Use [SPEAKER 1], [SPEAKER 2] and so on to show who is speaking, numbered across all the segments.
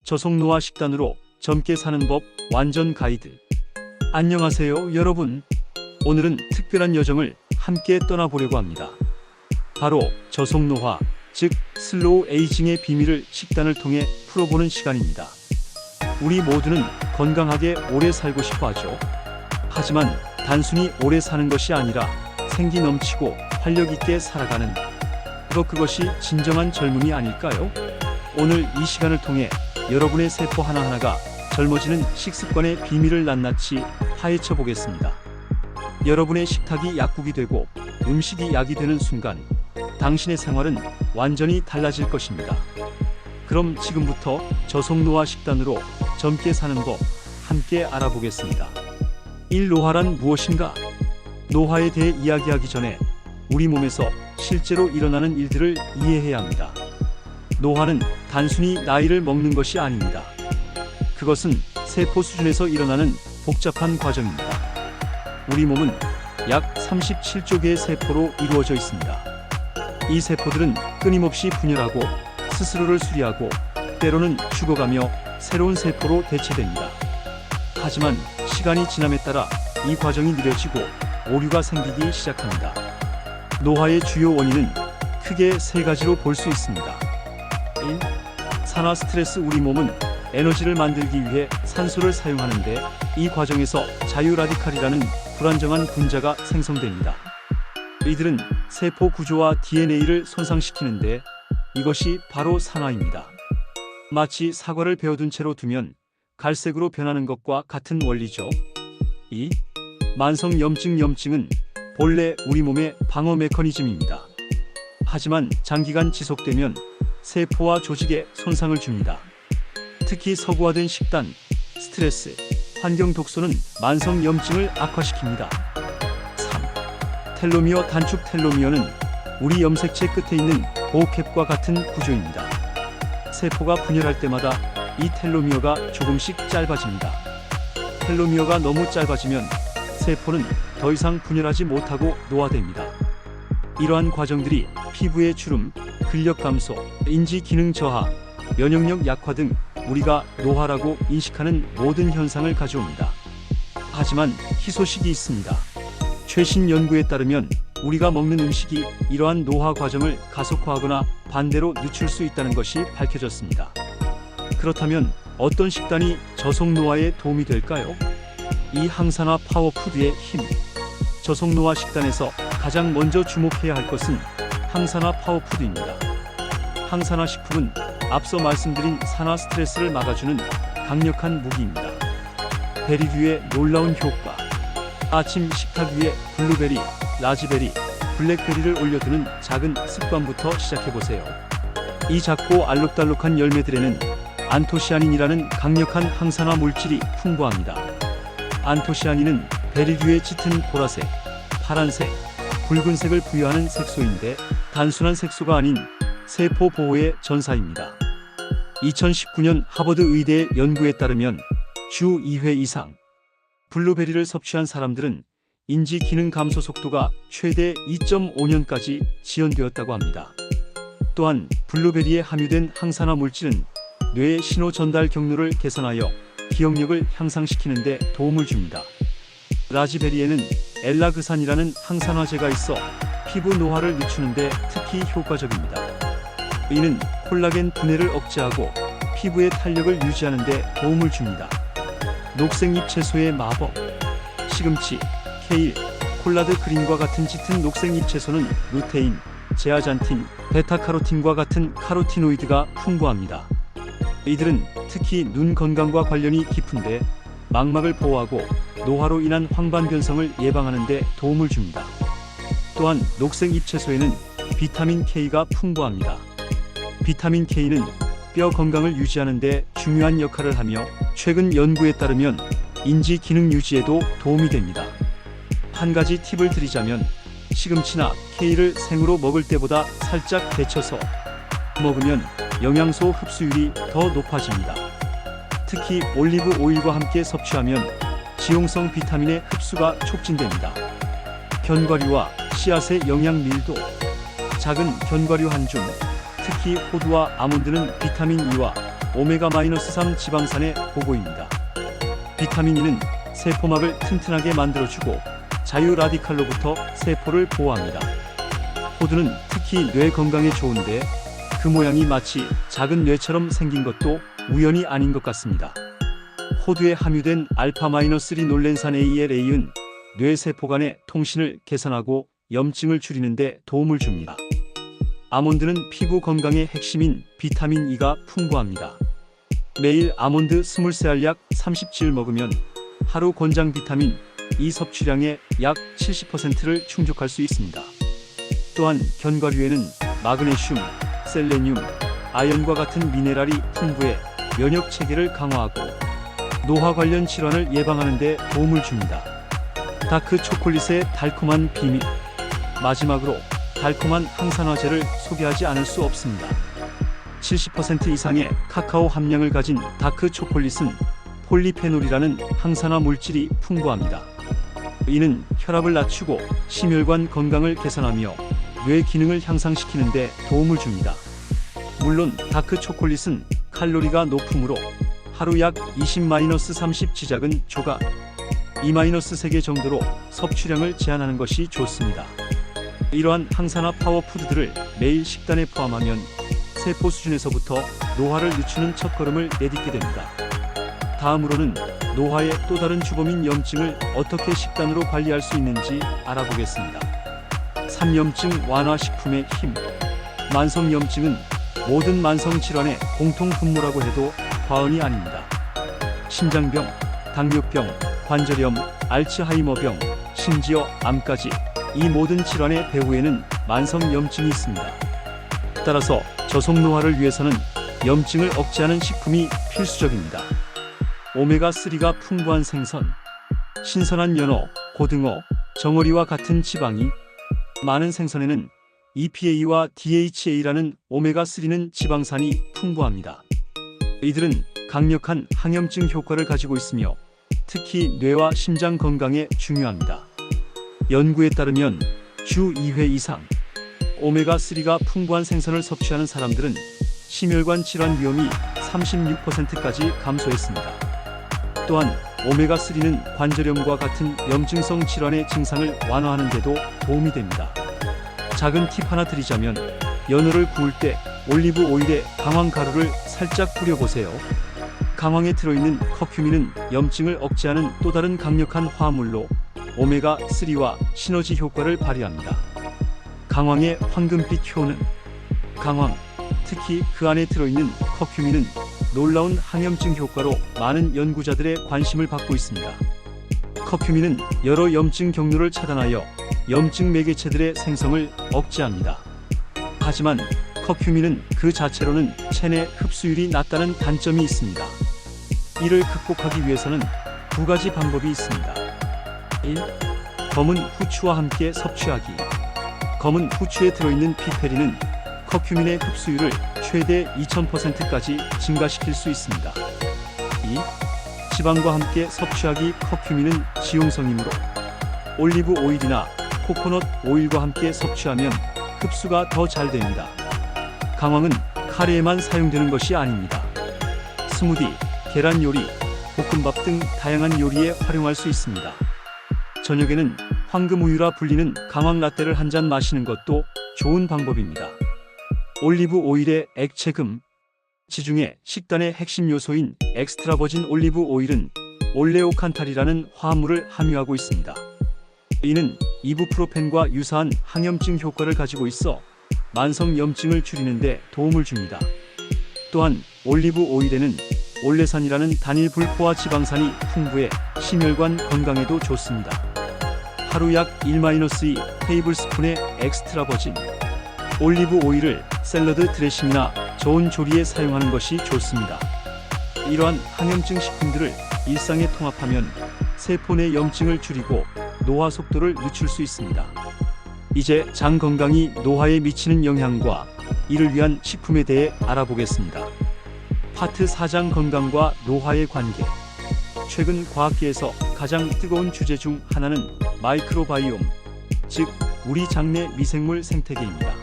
[SPEAKER 1] 저속노화 식단으로 젊게 사는 법 완전 가이드. 안녕하세요 여러분. 오늘은 특별한 여정을 함께 떠나보려고 합니다. 바로 저속노화, 즉 슬로우 에이징의 비밀을 식단을 통해 풀어보는 시간입니다. 우리 모두는 건강하게 오래 살고 싶어 하죠. 하지만 단순히 오래 사는 것이 아니라 생기 넘치고 활력 있게 살아가는 그것이 진정한 젊음이 아닐까요? 오늘 이 시간을 통해 여러분의 세포 하나하나가 젊어지는 식습관의 비밀을 낱낱이 파헤쳐 보겠습니다. 여러분의 식탁이 약국이 되고 음식이 약이 되는 순간 당신의 생활은 완전히 달라질 것입니다. 그럼 지금부터 저속노화 식단으로 젊게 사는 법 함께 알아보겠습니다. 1. 노화란 무엇인가? 노화에 대해 이야기하기 전에 우리 몸에서 실제로 일어나는 일들을 이해해야 합니다. 노화는 단순히 나이를 먹는 것이 아닙니다. 그것은 세포 수준에서 일어나는 복잡한 과정입니다. 우리 몸은 약 37조 개의 세포로 이루어져 있습니다. 이 세포들은 끊임없이 분열하고 스스로를 수리하고 때로는 죽어가며 새로운 세포로 대체됩니다. 하지만 시간이 지남에 따라 이 과정이 느려지고 오류가 생기기 시작합니다. 노화의 주요 원인은 크게 세 가지로 볼 수 있습니다. 1. 산화 스트레스. 우리 몸은 에너지를 만들기 위해 산소를 사용하는데 이 과정에서 자유 라디칼이라는 불안정한 분자가 생성됩니다. 이들은 세포 구조와 DNA를 손상시키는데 이것이 바로 산화입니다. 마치 사과를 베어둔 채로 두면 갈색으로 변하는 것과 같은 원리죠. 2. 만성 염증. 염증은 본래 우리 몸의 방어 메커니즘입니다. 하지만 장기간 지속되면 세포와 조직에 손상을 줍니다. 특히 서구화된 식단, 스트레스, 환경 독소는 만성 염증을 악화시킵니다. 3. 텔로미어 단축. 텔로미어는 우리 염색체 끝에 있는 보호캡과 같은 구조입니다. 세포가 분열할 때마다 이 텔로미어가 조금씩 짧아집니다. 텔로미어가 너무 짧아지면 세포는 더 이상 분열하지 못하고 노화됩니다. 이러한 과정들이 피부의 주름, 근력 감소, 인지 기능 저하, 면역력 약화 등 우리가 노화라고 인식하는 모든 현상을 가져옵니다. 하지만 희소식이 있습니다. 최신 연구에 따르면 우리가 먹는 음식이 이러한 노화 과정을 가속화하거나 반대로 늦출 수 있다는 것이 밝혀졌습니다. 그렇다면 어떤 식단이 저속노화에 도움이 될까요? 이 항산화 파워푸드의 힘. 저속노화 식단에서 가장 먼저 주목해야 할 것은 항산화 파워푸드입니다. 항산화 식품은 앞서 말씀드린 산화 스트레스를 막아주는 강력한 무기입니다. 베리류의 놀라운 효과. 아침 식탁 위에 블루베리, 라즈베리, 블랙베리를 올려두는 작은 습관부터 시작해보세요. 이 작고 알록달록한 열매들에는 안토시아닌이라는 강력한 항산화 물질이 풍부합니다. 안토시아닌은 베리류의 짙은 보라색, 파란색, 붉은색을 부여하는 색소인데 단순한 색소가 아닌 세포 보호의 전사입니다. 2019년 하버드 의대의 연구에 따르면 주 2회 이상 블루베리를 섭취한 사람들은 인지 기능 감소 속도가 최대 2.5년까지 지연되었다고 합니다. 또한 블루베리에 함유된 항산화 물질은 뇌의 신호 전달 경로를 개선하여 기억력을 향상시키는 데 도움을 줍니다. 라즈베리에는 엘라그산이라는 항산화제가 있어 피부 노화를 늦추는 데 특히 효과적입니다. 이는 콜라겐 분해를 억제하고 피부의 탄력을 유지하는 데 도움을 줍니다. 녹색잎 채소의 마법. 시금치, 케일, 콜라드 그린과 같은 짙은 녹색잎 채소는 루테인, 제아잔틴, 베타카로틴과 같은 카로티노이드가 풍부합니다. 이들은 특히 눈 건강과 관련이 깊은데 망막을 보호하고 노화로 인한 황반 변성을 예방하는 데 도움을 줍니다. 또한 녹색 잎채소에는 비타민 K가 풍부합니다. 비타민 K는 뼈 건강을 유지하는 데 중요한 역할을 하며 최근 연구에 따르면 인지 기능 유지에도 도움이 됩니다. 한 가지 팁을 드리자면 시금치나 케일을 생으로 먹을 때보다 살짝 데쳐서 먹으면 영양소 흡수율이 더 높아집니다. 특히 올리브 오일과 함께 섭취하면 지용성 비타민의 흡수가 촉진됩니다. 견과류와 씨앗의 영양 밀도. 작은 견과류 한 줌, 특히 호두와 아몬드는 비타민 E와 오메가-3 지방산의 보고입니다. 비타민 E는 세포막을 튼튼하게 만들어주고 자유 라디칼로부터 세포를 보호합니다. 호두는 특히 뇌 건강에 좋은데 그 모양이 마치 작은 뇌처럼 생긴 것도 우연이 아닌 것 같습니다. 호두에 함유된 알파-리놀렌산 ALA는 뇌세포 간의 통신을 개선하고 염증을 줄이는 데 도움을 줍니다. 아몬드는 피부 건강의 핵심인 비타민 E가 풍부합니다. 매일 아몬드 23알 약 30칠 먹으면 하루 권장 비타민 E 섭취량의 약 70%를 충족할 수 있습니다. 또한 견과류에는 마그네슘, 셀레늄, 아연과 같은 미네랄이 풍부해 면역 체계를 강화하고 노화 관련 질환을 예방하는 데 도움을 줍니다. 다크 초콜릿의 달콤한 비밀. 마지막으로 달콤한 항산화제를 소개하지 않을 수 없습니다. 70% 이상의 카카오 함량을 가진 다크 초콜릿은 폴리페놀이라는 항산화 물질이 풍부합니다. 이는 혈압을 낮추고 심혈관 건강을 개선하며 뇌 기능을 향상시키는 데 도움을 줍니다. 물론 다크 초콜릿은 칼로리가 높으므로 하루 약 20-30 지작은 조각 2-3개 정도로 섭취량을 제한하는 것이 좋습니다. 이러한 항산화 파워푸드들을 매일 식단에 포함하면 세포 수준에서부터 노화를 늦추는 첫걸음을 내딛게 됩니다. 다음으로는 노화의 또 다른 주범인 염증을 어떻게 식단으로 관리할 수 있는지 알아보겠습니다. 3염증 완화 식품의 힘. 만성염증은 모든 만성질환의 공통 분모라고 해도 과언이 아닙니다. 심장병, 당뇨병, 관절염, 알츠하이머병, 심지어 암까지 이 모든 질환의 배후에는 만성염증이 있습니다. 따라서 저속노화를 위해서는 염증을 억제하는 식품이 필수적입니다. 오메가3가 풍부한 생선, 신선한 연어, 고등어, 정어리와 같은 지방이 많은 생선에는 EPA와 DHA라는 오메가3는 지방산이 풍부합니다. 이들은 강력한 항염증 효과를 가지고 있으며 특히 뇌와 심장 건강에 중요합니다. 연구에 따르면 주 2회 이상 오메가3가 풍부한 생선을 섭취하는 사람들은 심혈관 질환 위험이 36%까지 감소했습니다. 또한 오메가3는 관절염과 같은 염증성 질환의 증상을 완화하는 데도 도움이 됩니다. 작은 팁 하나 드리자면 연어를 구울 때 올리브 오일에 강황 가루를 살짝 뿌려보세요. 강황에 들어있는 커큐민은 염증을 억제하는 또 다른 강력한 화합물로 오메가3와 시너지 효과를 발휘합니다. 강황의 황금빛 효능. 강황, 특히 그 안에 들어있는 커큐민은 놀라운 항염증 효과로 많은 연구자들의 관심을 받고 있습니다. 커큐민은 여러 염증 경로를 차단하여 염증 매개체들의 생성을 억제합니다. 하지만 커큐민은 그 자체로는 체내 흡수율이 낮다는 단점이 있습니다. 이를 극복하기 위해서는 두 가지 방법이 있습니다. 1. 검은 후추와 함께 섭취하기. 검은 후추에 들어있는 피페린은 커큐민의 흡수율을 최대 2000%까지 증가시킬 수 있습니다. 2. 지방과 함께 섭취하기. 커큐민은 지용성이므로 올리브 오일이나 코코넛 오일과 함께 섭취하면 흡수가 더 잘 됩니다. 강황은 카레에만 사용되는 것이 아닙니다. 스무디, 계란 요리, 볶음밥 등 다양한 요리에 활용할 수 있습니다. 저녁에는 황금우유라 불리는 강황 라떼를 한 잔 마시는 것도 좋은 방법입니다. 올리브 오일의 액체금. 지중해 식단의 핵심 요소인 엑스트라 버진 올리브 오일은 올레오칸탈이라는 화합물을 함유하고 있습니다. 이는 이부프로펜과 유사한 항염증 효과를 가지고 있어 만성 염증을 줄이는 데 도움을 줍니다. 또한 올리브 오일에는 올레산이라는 단일 불포화 지방산이 풍부해 심혈관 건강에도 좋습니다. 하루 약 1-2 테이블스푼의 엑스트라 버진 올리브 오일을 샐러드 드레싱이나 저온 조리에 사용하는 것이 좋습니다. 이러한 항염증 식품들을 일상에 통합하면 세포 내 염증을 줄이고 노화 속도를 늦출 수 있습니다. 이제 장 건강이 노화에 미치는 영향과 이를 위한 식품에 대해 알아보겠습니다. 파트 4장 건강과 노화의 관계. 최근 과학계에서 가장 뜨거운 주제 중 하나는 마이크로바이옴, 즉 우리 장내 미생물 생태계입니다.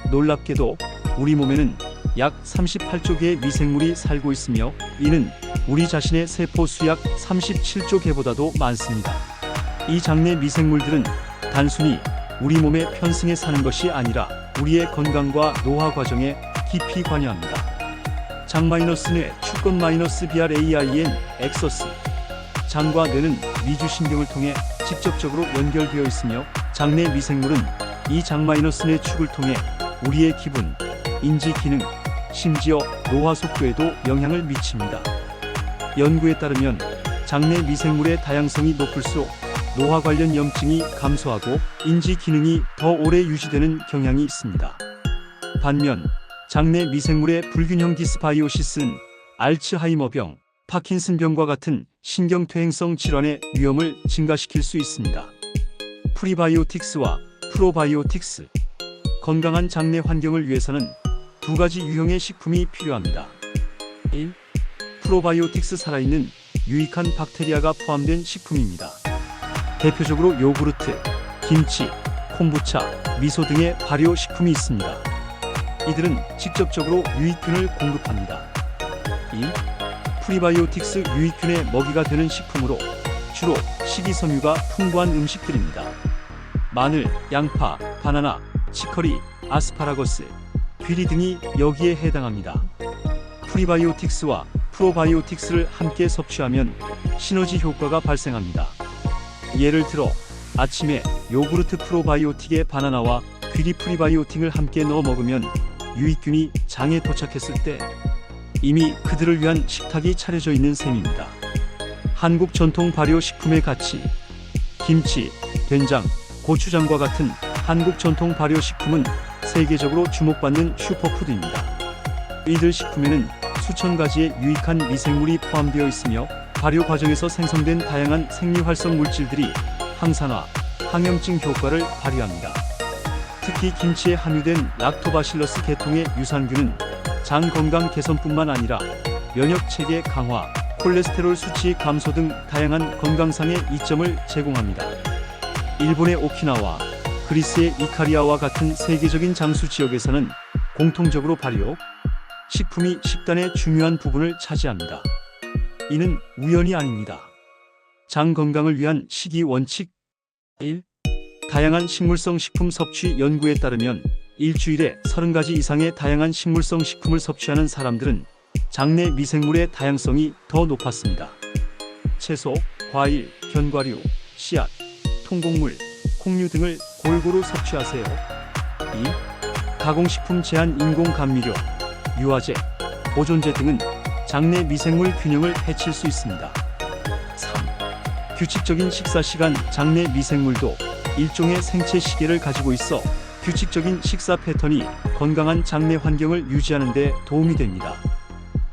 [SPEAKER 1] 놀랍게도 우리 몸에는 약 38조 개의 미생물이 살고 있으며 이는 우리 자신의 세포 수 약 37조 개보다도 많습니다. 이 장내 미생물들은 단순히 우리 몸의 편승에 사는 것이 아니라 우리의 건강과 노화 과정에 깊이 관여합니다. 장-뇌 축건-BRAIN 엑서스 장과 뇌는 미주신경을 통해 직접적으로 연결되어 있으며 장내 미생물은 이 장-뇌 축을 통해 우리의 기분, 인지 기능, 심지어 노화 속도에도 영향을 미칩니다. 연구에 따르면 장내 미생물의 다양성이 높을수록 노화 관련 염증이 감소하고 인지 기능이 더 오래 유지되는 경향이 있습니다. 반면 장내 미생물의 불균형 디스바이오시스는 알츠하이머병, 파킨슨병과 같은 신경퇴행성 질환의 위험을 증가시킬 수 있습니다. 프리바이오틱스와 프로바이오틱스 건강한 장내 환경을 위해서는 두 가지 유형의 식품이 필요합니다. 1. 프로바이오틱스 살아있는 유익한 박테리아가 포함된 식품입니다. 대표적으로 요구르트, 김치, 콤부차, 미소 등의 발효식품이 있습니다. 이들은 직접적으로 유익균을 공급합니다. 2. 프리바이오틱스 유익균의 먹이가 되는 식품으로 주로 식이섬유가 풍부한 음식들입니다. 마늘, 양파, 바나나, 치커리, 아스파라거스, 귀리 등이 여기에 해당합니다. 프리바이오틱스와 프로바이오틱스를 함께 섭취하면 시너지 효과가 발생합니다. 예를 들어 아침에 요구르트 프로바이오틱에 바나나와 귀리 프리바이오틱을 함께 넣어 먹으면 유익균이 장에 도착했을 때 이미 그들을 위한 식탁이 차려져 있는 셈입니다. 한국 전통 발효식품의 가치. 김치, 된장, 고추장과 같은 한국 전통 발효식품은 세계적으로 주목받는 슈퍼푸드입니다. 이들 식품에는 수천 가지의 유익한 미생물이 포함되어 있으며 발효 과정에서 생성된 다양한 생리활성 물질들이 항산화, 항염증 효과를 발휘합니다. 특히 김치에 함유된 락토바실러스 계통의 유산균은 장 건강 개선뿐만 아니라 면역 체계 강화, 콜레스테롤 수치 감소 등 다양한 건강상의 이점을 제공합니다. 일본의 오키나와, 그리스의 이카리아와 같은 세계적인 장수 지역에서는 공통적으로 발효 식품이 식단의 중요한 부분을 차지합니다. 이는 우연이 아닙니다. 장 건강을 위한 식이 원칙. 1. 다양한 식물성 식품 섭취. 연구에 따르면 일주일에 30가지 이상의 다양한 식물성 식품을 섭취하는 사람들은 장내 미생물의 다양성이 더 높았습니다. 채소, 과일, 견과류, 씨앗, 통곡물, 콩류 등을 골고루 섭취하세요. 2. 가공식품 제한 인공감미료, 유화제, 보존제 등은 장내 미생물 균형을 해칠 수 있습니다. 3. 규칙적인 식사 시간. 장내 미생물도 일종의 생체 시계를 가지고 있어 규칙적인 식사 패턴이 건강한 장내 환경을 유지하는 데 도움이 됩니다.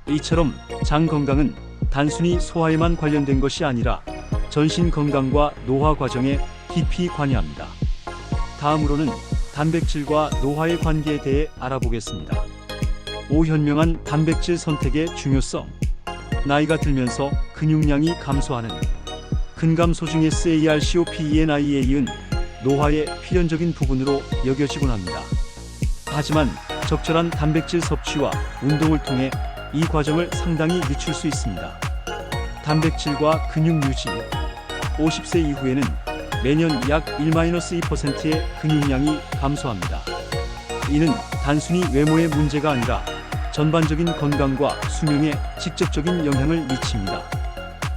[SPEAKER 1] 이처럼 장 건강은 단순히 소화에만 관련된 것이 아니라 전신 건강과 노화 과정에 깊이 관여합니다. 다음으로는 단백질과 노화의 관계에 대해 알아보겠습니다. 5. 현명한 단백질 선택의 중요성. 나이가 들면서 근육량이 감소하는 근감소 중 SARCOPENIA는 노화의 필연적인 부분으로 여겨지곤 합니다. 하지만 적절한 단백질 섭취와 운동을 통해 이 과정을 상당히 늦출 수 있습니다. 단백질과 근육 유지. 50세 이후에는 매년 약 1-2%의 근육량이 감소합니다. 이는 단순히 외모의 문제가 아니라 전반적인 건강과 수명에 직접적인 영향을 미칩니다.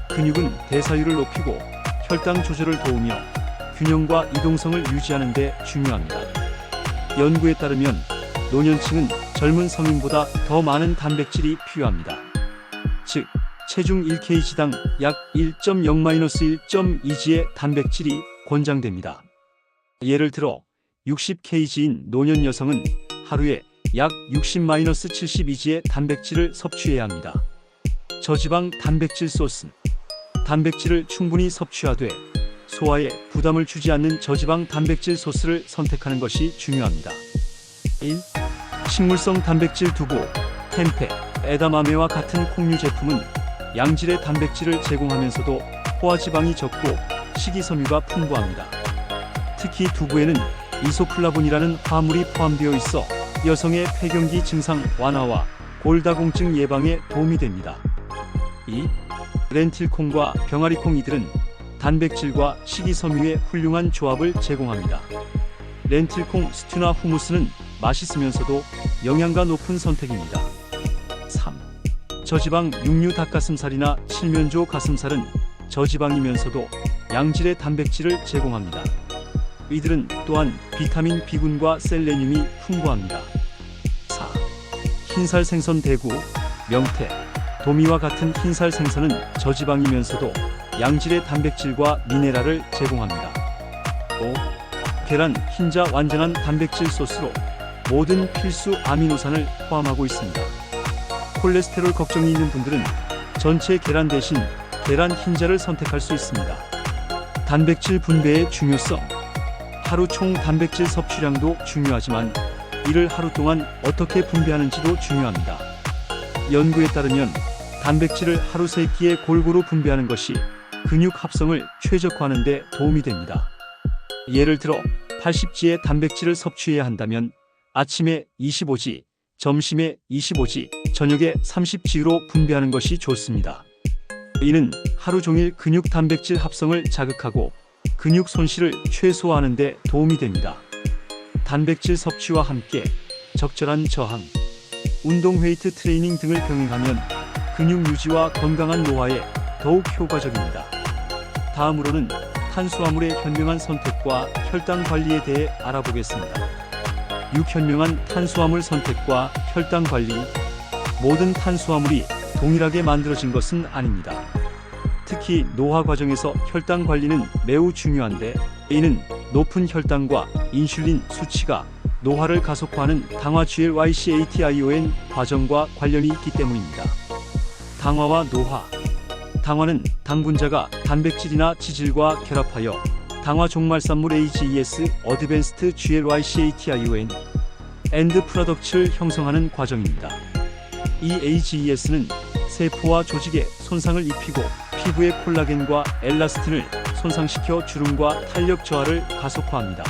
[SPEAKER 1] 근육은 대사율을 높이고 혈당 조절을 도우며 균형과 이동성을 유지하는 데 중요합니다. 연구에 따르면 노년층은 젊은 성인보다 더 많은 단백질이 필요합니다. 즉, 체중 1kg당 약 1.0-1.2g의 단백질이 권장됩니다. 예를 들어 60kg인 노년 여성은 하루에 약 60-72g의 단백질을 섭취해야 합니다. 저지방 단백질 소스. 단백질을 충분히 섭취하되 소화에 부담을 주지 않는 저지방 단백질 소스를 선택하는 것이 중요합니다. 1. 식물성 단백질 두부, 템페, 에다마메와 같은 콩류 제품은 양질의 단백질을 제공하면서도 포화지방이 적고 식이섬유가 풍부합니다. 특히 두부에는 이소플라본이라는 화합물이 포함되어 있어 여성의 폐경기 증상 완화와 골다공증 예방에 도움이 됩니다. 2. 렌틸콩과 병아리콩. 이들은 단백질과 식이섬유의 훌륭한 조합을 제공합니다. 렌틸콩 스튜나 후무스는 맛있으면서도 영양가 높은 선택입니다. 3. 저지방 육류 닭가슴살이나 칠면조 가슴살은 저지방이면서도 양질의 단백질을 제공합니다. 이들은 또한 비타민 B군과 셀레늄이 풍부합니다. 4. 흰살 생선. 대구, 명태, 도미와 같은 흰살 생선은 저지방이면서도 양질의 단백질과 미네랄을 제공합니다. 5. 계란, 흰자. 완전한 단백질 소스로 모든 필수 아미노산을 포함하고 있습니다. 콜레스테롤 걱정이 있는 분들은 전체 계란 대신 계란 흰자를 선택할 수 있습니다. 단백질 분배의 중요성. 하루 총 단백질 섭취량도 중요하지만 이를 하루 동안 어떻게 분배하는지도 중요합니다. 연구에 따르면 단백질을 하루 3끼에 골고루 분배하는 것이 근육 합성을 최적화하는 데 도움이 됩니다. 예를 들어 80g의 단백질을 섭취해야 한다면 아침에 25g, 점심에 25g, 저녁에 30g로 분배하는 것이 좋습니다. 이는 하루 종일 근육 단백질 합성을 자극하고 근육 손실을 최소화하는 데 도움이 됩니다. 단백질 섭취와 함께 적절한 저항, 운동, 웨이트 트레이닝 등을 병행하면 근육 유지와 건강한 노화에 더욱 효과적입니다. 다음으로는 탄수화물의 현명한 선택과 혈당 관리에 대해 알아보겠습니다. 6. 현명한 탄수화물 선택과 혈당 관리. 모든 탄수화물이 동일하게 만들어진 것은 아닙니다. 특히 노화 과정에서 혈당 관리는 매우 중요한데, 이는 높은 혈당과 인슐린 수치가 노화를 가속화하는 당화 GLYCATION 과정과 관련이 있기 때문입니다. 당화와 노화. 당화는 당분자가 단백질이나 지질과 결합하여 당화 종말산물 AGES Advanced GLYCATION 엔드 프로덕트를 형성하는 과정입니다. 이 AGES는 세포와 조직에 손상을 입히고 피부의 콜라겐과 엘라스틴을 손상시켜 주름과 탄력 저하를 가속화합니다.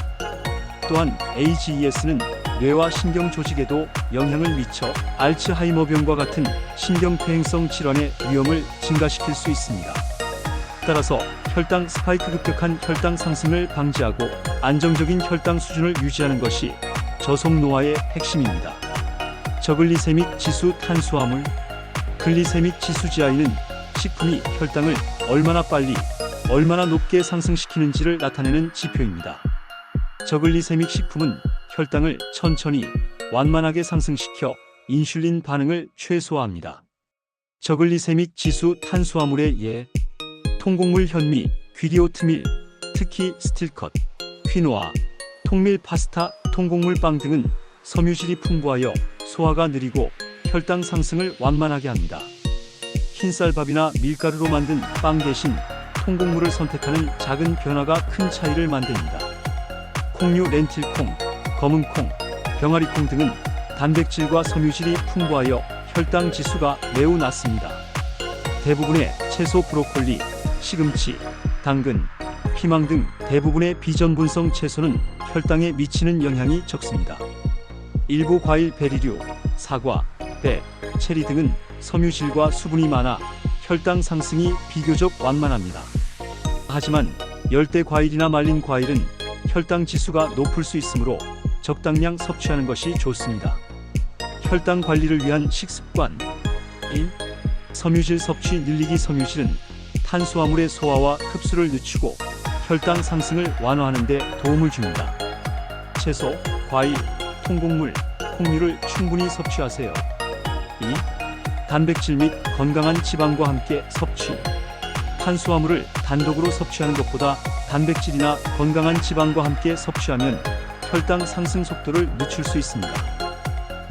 [SPEAKER 1] 또한 AGES는 뇌와 신경 조직에도 영향을 미쳐 알츠하이머병과 같은 신경퇴행성 질환의 위험을 증가시킬 수 있습니다. 따라서 혈당 스파이크, 급격한 혈당 상승을 방지하고 안정적인 혈당 수준을 유지하는 것이 저속 노화의 핵심입니다. 저글리세믹 지수. 탄수화물, 글리세믹 지수 GI는 식품이 혈당을 얼마나 빨리, 얼마나 높게 상승시키는지를 나타내는 지표입니다. 저글리세믹 식품은 혈당을 천천히 완만하게 상승시켜 인슐린 반응을 최소화합니다. 저글리세믹 지수. 탄수화물의 예. 통곡물, 현미, 귀리오트밀, 특히 스틸컷, 퀴노아, 통밀 파스타, 통곡물 빵 등은 섬유질이 풍부하여 소화가 느리고 혈당 상승을 완만하게 합니다. 흰쌀밥이나 밀가루로 만든 빵 대신 통곡물을 선택하는 작은 변화가 큰 차이를 만듭니다. 콩류, 렌틸콩, 검은콩, 병아리콩 등은 단백질과 섬유질이 풍부하여 혈당 지수가 매우 낮습니다. 대부분의 채소, 브로콜리, 시금치, 당근, 피망 등 대부분의 비전분성 채소는 혈당에 미치는 영향이 적습니다. 일부 과일, 베리류, 사과, 배, 체리 등은 섬유질과 수분이 많아 혈당 상승이 비교적 완만합니다. 하지만 열대 과일이나 말린 과일은 혈당 지수가 높을 수 있으므로 적당량 섭취하는 것이 좋습니다. 혈당 관리를 위한 식습관. 1. 섬유질 섭취 늘리기. 섬유질은 탄수화물의 소화와 흡수를 늦추고 혈당 상승을 완화하는 데 도움을 줍니다. 채소, 과일, 통곡물, 콩류를 충분히 섭취하세요. 2. 단백질 및 건강한 지방과 함께 섭취. 탄수화물을 단독으로 섭취하는 것보다 단백질이나 건강한 지방과 함께 섭취하면 혈당 상승 속도를 늦출 수 있습니다.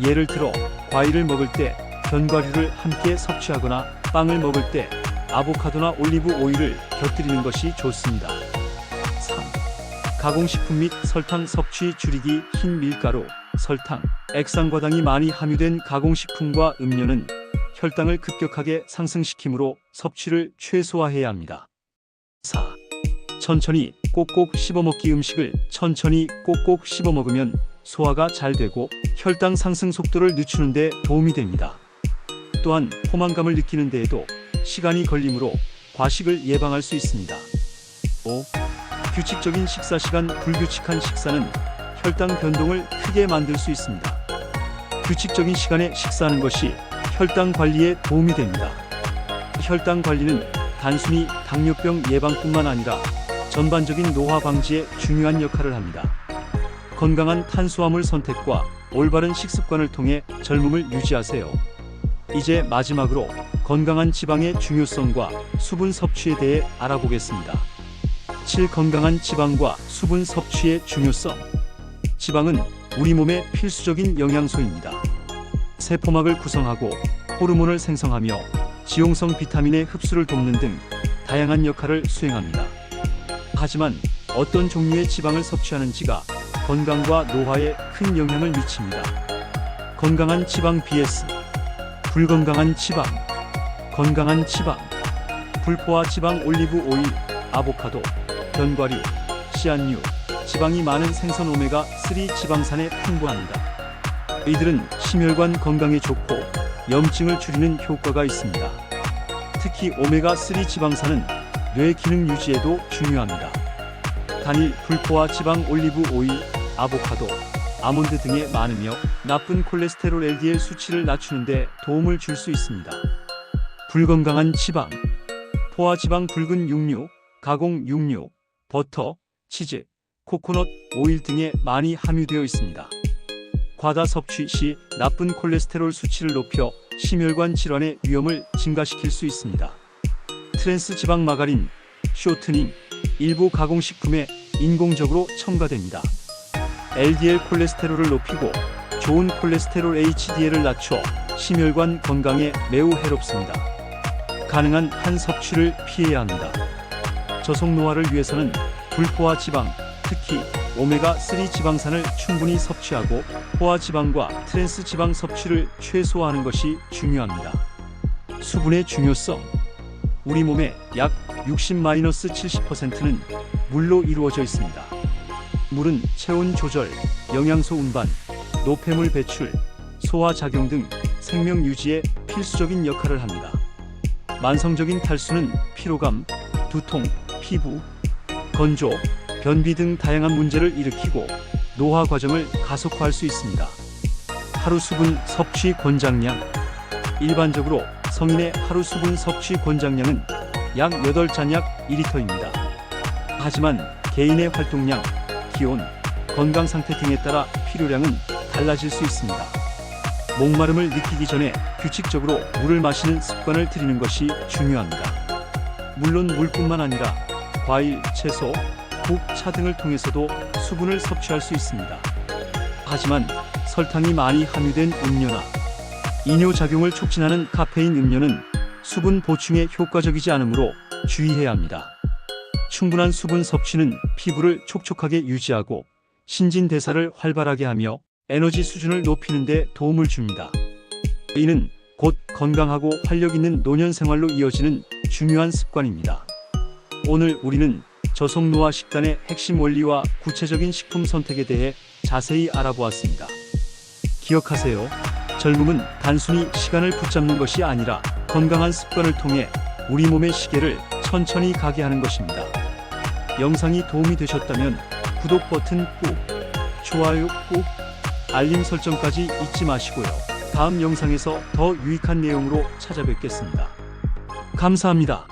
[SPEAKER 1] 예를 들어 과일을 먹을 때 견과류를 함께 섭취하거나 빵을 먹을 때 아보카도나 올리브 오일을 곁들이는 것이 좋습니다. 3. 가공식품 및 설탕 섭취 줄이기. 흰 밀가루, 설탕, 액상과당이 많이 함유된 가공식품과 음료는 혈당을 급격하게 상승시키므로 섭취를 최소화해야 합니다. 4. 천천히 꼭꼭 씹어먹기. 음식을 천천히 꼭꼭 씹어먹으면 소화가 잘 되고 혈당 상승 속도를 늦추는 데 도움이 됩니다. 또한 포만감을 느끼는 데에도 시간이 걸리므로 과식을 예방할 수 있습니다. 5. 규칙적인 식사 시간. 불규칙한 식사는 혈당 변동을 크게 만들 수 있습니다. 규칙적인 시간에 식사하는 것이 혈당 관리에 도움이 됩니다. 혈당 관리는 단순히 당뇨병 예방뿐만 아니라 전반적인 노화 방지에 중요한 역할을 합니다. 건강한 탄수화물 선택과 올바른 식습관을 통해 젊음을 유지하세요. 이제 마지막으로 건강한 지방의 중요성과 수분 섭취에 대해 알아보겠습니다. 7. 건강한 지방과 수분 섭취의 중요성. 지방은 우리 몸의 필수적인 영양소입니다. 세포막을 구성하고 호르몬을 생성하며 지용성 비타민의 흡수를 돕는 등 다양한 역할을 수행합니다. 하지만 어떤 종류의 지방을 섭취하는지가 건강과 노화에 큰 영향을 미칩니다. 건강한 지방 vs 불건강한 지방. 건강한 지방. 불포화 지방. 올리브 오일, 아보카도, 견과류, 씨앗류, 지방이 많은 생선 오메가3 지방산에 풍부합니다. 이들은 심혈관 건강에 좋고 염증을 줄이는 효과가 있습니다. 특히 오메가3 지방산은 뇌 기능 유지에도 중요합니다. 단일 불포화 지방. 올리브 오일, 아보카도, 아몬드 등에 많으며 나쁜 콜레스테롤 LDL 수치를 낮추는 데 도움을 줄 수 있습니다. 불건강한 지방. 포화 지방. 붉은 육류, 가공 육류, 버터, 치즈, 코코넛 오일 등에 많이 함유되어 있습니다. 과다 섭취 시 나쁜 콜레스테롤 수치를 높여 심혈관 질환의 위험을 증가시킬 수 있습니다. 트랜스 지방. 마가린, 쇼트닝, 일부 가공식품에 인공적으로 첨가됩니다. LDL 콜레스테롤을 높이고 좋은 콜레스테롤 HDL을 낮춰 심혈관 건강에 매우 해롭습니다. 가능한 한 섭취를 피해야 합니다. 저속 노화를 위해서는 불포화 지방, 특히 오메가3 지방산을 충분히 섭취하고 포화 지방과 트랜스 지방 섭취를 최소화하는 것이 중요합니다. 수분의 중요성. 우리 몸의 약 60-70%는 물로 이루어져 있습니다. 물은 체온 조절, 영양소 운반, 노폐물 배출, 소화 작용 등 생명 유지에 필수적인 역할을 합니다. 만성적인 탈수는 피로감, 두통, 피부, 건조, 변비 등 다양한 문제를 일으키고 노화 과정을 가속화할 수 있습니다. 하루 수분 섭취 권장량. 일반적으로 성인의 하루 수분 섭취 권장량은 약 8잔약 2리터입니다. 하지만 개인의 활동량, 기온, 건강 상태 등에 따라 필요량은 달라질 수 있습니다. 목마름을 느끼기 전에 규칙적으로 물을 마시는 습관을 들이는 것이 중요합니다. 물론 물뿐만 아니라 과일, 채소, 국, 차 등을 통해서도 수분을 섭취할 수 있습니다. 하지만 설탕이 많이 함유된 음료나 이뇨작용을 촉진하는 카페인 음료는 수분 보충에 효과적이지 않으므로 주의해야 합니다. 충분한 수분 섭취는 피부를 촉촉하게 유지하고 신진대사를 활발하게 하며 에너지 수준을 높이는 데 도움을 줍니다. 이는 곧 건강하고 활력 있는 노년 생활로 이어지는 중요한 습관입니다. 오늘 우리는 저속노화 식단의 핵심 원리와 구체적인 식품 선택에 대해 자세히 알아보았습니다. 기억하세요. 젊음은 단순히 시간을 붙잡는 것이 아니라 건강한 습관을 통해 우리 몸의 시계를 천천히 가게 하는 것입니다. 영상이 도움이 되셨다면 구독 버튼 꾹, 좋아요 꾹, 알림 설정까지 잊지 마시고요. 다음 영상에서 더 유익한 내용으로 찾아뵙겠습니다. 감사합니다.